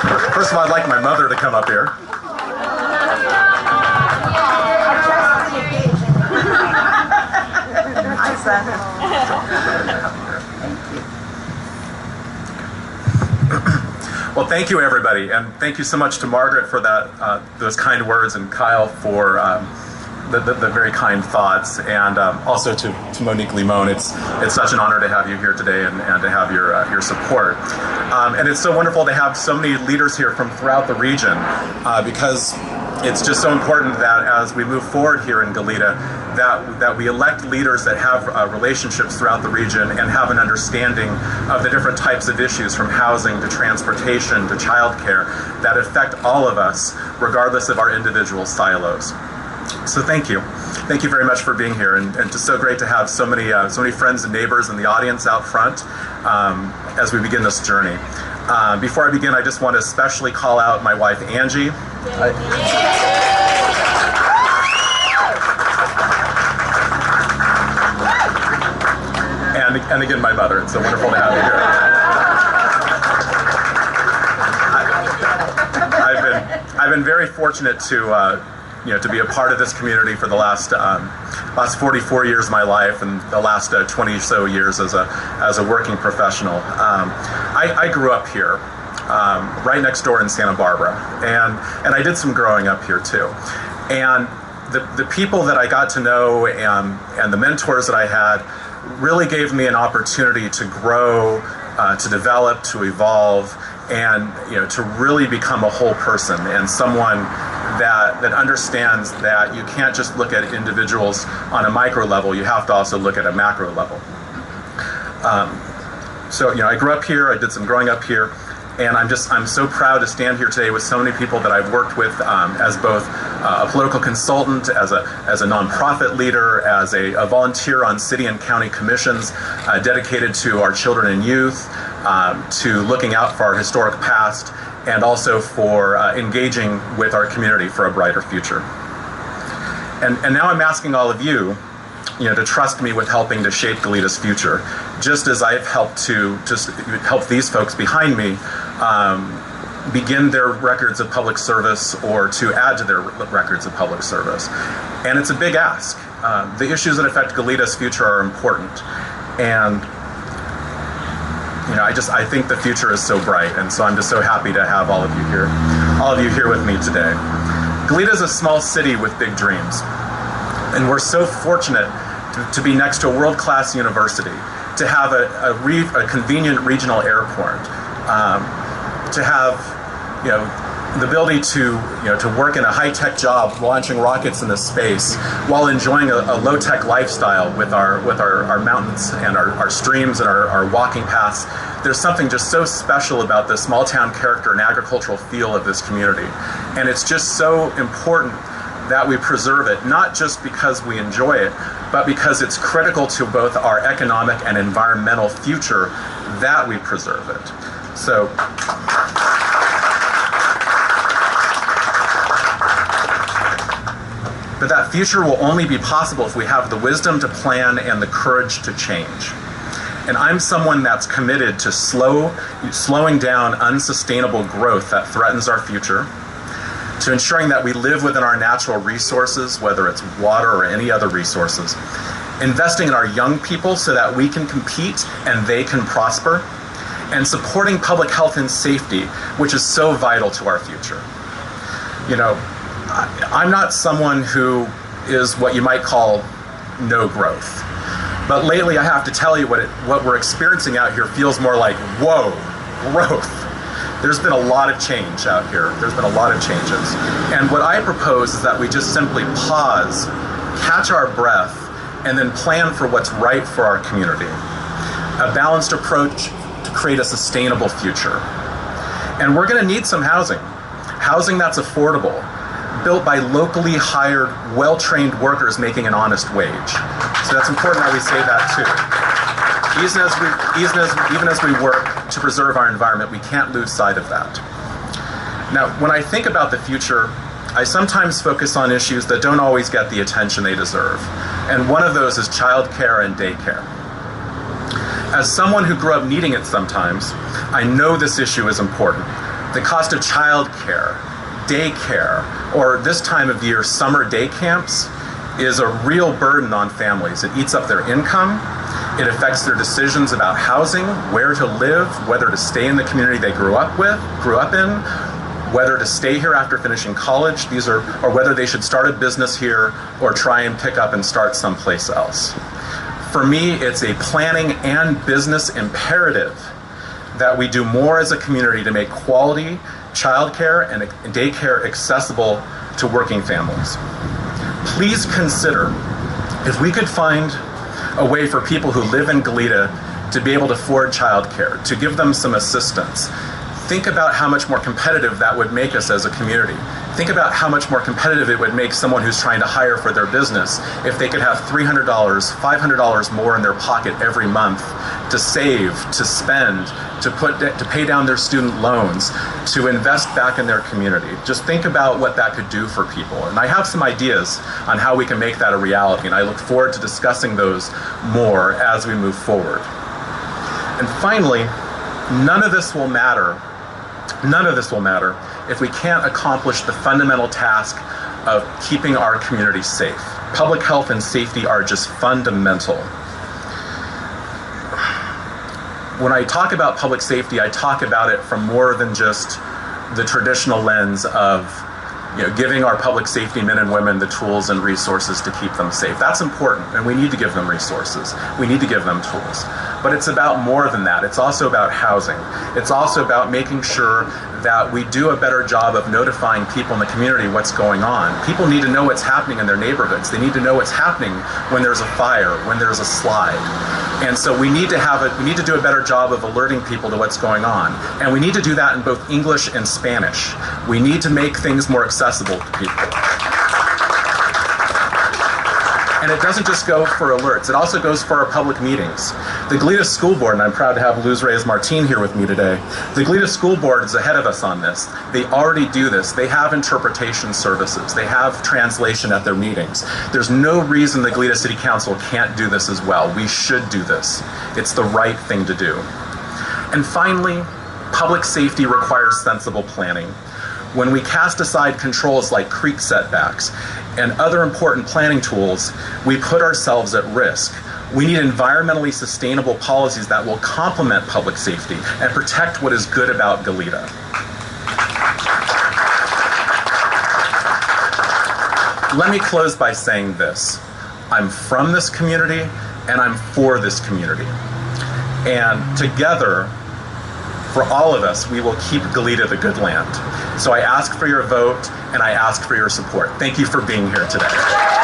First of all, I'd like my mother to come up here. Hi, son. Well, thank you, everybody, and thank you so much to Margaret for that, those kind words, and Kyle for the very kind thoughts, and also to Monique Limon. It's such an honor to have you here today and to have your support. And it's so wonderful to have so many leaders here from throughout the region, because it's just so important that as we move forward here in Goleta, that we elect leaders that have relationships throughout the region and have an understanding of the different types of issues, from housing to transportation to childcare, that affect all of us regardless of our individual silos. So thank you. Thank you very much for being here, and just so great to have so many friends and neighbors in the audience out front as we begin this journey. Before I begin, I just want to especially call out my wife, Angie. And again, my mother. It's so wonderful to have you here. I've been very fortunate to be a part of this community for the last 44 years of my life, and the last 20 or so years as a working professional. I grew up here, right next door in Santa Barbara, and I did some growing up here too. And the people that I got to know and the mentors that I had really gave me an opportunity to grow, to develop, to evolve, and to really become a whole person, and someone that understands that you can't just look at individuals on a micro level, you have to also look at a macro level. So I grew up here, I did some growing up here, and I'm so proud to stand here today with so many people that I've worked with as both a political consultant, as a nonprofit leader, as a volunteer on city and county commissions dedicated to our children and youth, to looking out for our historic past, and also for engaging with our community for a brighter future. And now I'm asking all of you, to trust me with helping to shape Goleta's future, just as I've helped to help these folks behind me begin their records of public service, or to add to their records of public service. And it's a big ask. The issues that affect Goleta's future are important, and I think the future is so bright, and so I'm just so happy to have all of you here with me today. Goleta is a small city with big dreams, and we're so fortunate to be next to a world-class university, to have a convenient regional airport, to have the ability to work in a high-tech job launching rockets into space while enjoying a low-tech lifestyle with our mountains and our streams and our walking paths. There's something just so special about the small-town character and agricultural feel of this community, and it's just so important that we preserve it, not just because we enjoy it, but because it's critical to both our economic and environmental future that we preserve it. So, but that future will only be possible if we have the wisdom to plan and the courage to change. And I'm someone that's committed to slowing down unsustainable growth that threatens our future, to ensuring that we live within our natural resources, whether it's water or any other resources, investing in our young people so that we can compete and they can prosper, and supporting public health and safety, which is so vital to our future. I'm not someone who is what you might call no growth. But lately, I have to tell you, what we're experiencing out here feels more like, whoa, growth. There's been a lot of change out here. There's been a lot of changes. And what I propose is that we just simply pause, catch our breath, and then plan for what's right for our community. A balanced approach to create a sustainable future. And we're going to need some housing. Housing that's affordable, built by locally hired, well-trained workers making an honest wage. So that's important that we say that too. Even as we work to preserve our environment, we can't lose sight of that. Now, when I think about the future, I sometimes focus on issues that don't always get the attention they deserve. And one of those is childcare and daycare. As someone who grew up needing it sometimes, I know this issue is important. The cost of childcare, daycare, or this time of year, summer day camps, is a real burden on families. It eats up their income. It affects their decisions about housing, where to live, whether to stay in the community they grew up in, whether to stay here after finishing college, or whether they should start a business here or try and pick up and start someplace else. For me, it's a planning and business imperative that we do more as a community to make quality childcare and daycare accessible to working families. Please consider if we could find a way for people who live in Goleta to be able to afford childcare, to give them some assistance. Think about how much more competitive that would make us as a community. Think about how much more competitive it would make someone who's trying to hire for their business if they could have $300, $500 more in their pocket every month to save, to spend, to pay down their student loans, to invest back in their community. Just think about what that could do for people. And I have some ideas on how we can make that a reality, and I look forward to discussing those more as we move forward. And finally, none of this will matter if we can't accomplish the fundamental task of keeping our community safe. Public health and safety are just fundamental. When I talk about public safety, I talk about it from more than just the traditional lens of giving our public safety men and women the tools and resources to keep them safe. That's important, and we need to give them resources. We need to give them tools. But it's about more than that. It's also about housing. It's also about making sure that we do a better job of notifying people in the community what's going on. People need to know what's happening in their neighborhoods. They need to know what's happening when there's a fire, when there's a slide. And so we need to do a better job of alerting people to what's going on. And we need to do that in both English and Spanish. We need to make things more accessible to people. And it doesn't just go for alerts, it also goes for our public meetings. The Goleta School Board, and I'm proud to have Luz Reyes-Martin here with me today, the Goleta School Board is ahead of us on this. They already do this. They have interpretation services. They have translation at their meetings. There's no reason the Goleta City Council can't do this as well. We should do this. It's the right thing to do. And finally, public safety requires sensible planning. When we cast aside controls like creek setbacks and other important planning tools, we put ourselves at risk. We need environmentally sustainable policies that will complement public safety and protect what is good about Goleta. Let me close by saying this. I'm from this community and I'm for this community. And together, for all of us, we will keep Goleta the good land. So I ask for your vote and I ask for your support. Thank you for being here today.